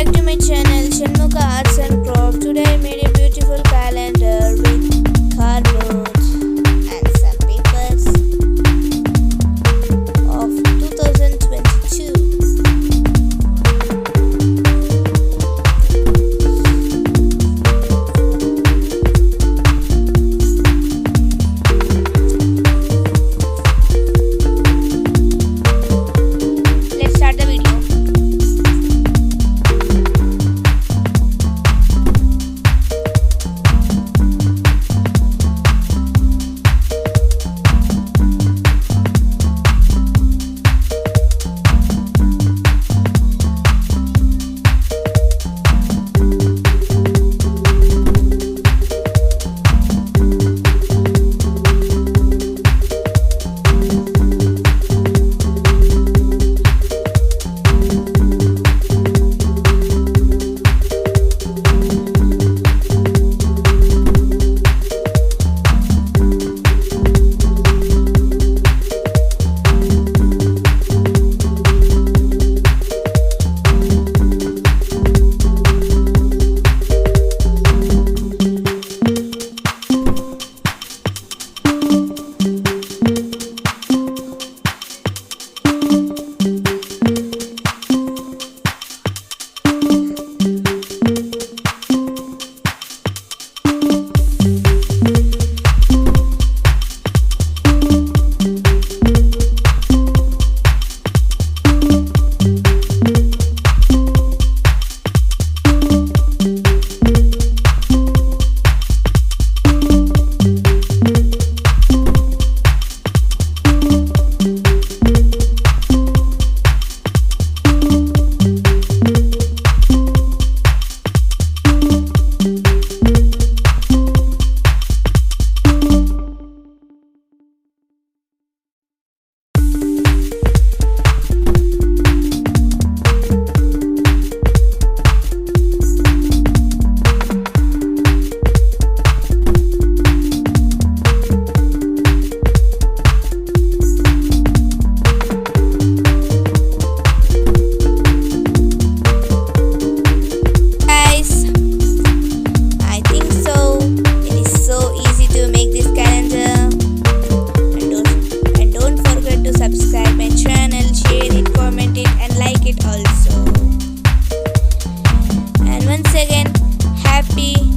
back to my channel Shanmuga Arts and Crafts. Today I made a beautiful calendar with cardboard and some papers of 2022. Let's start the video. Subscribe my channel, share it, comment it and like it also. And once again, happy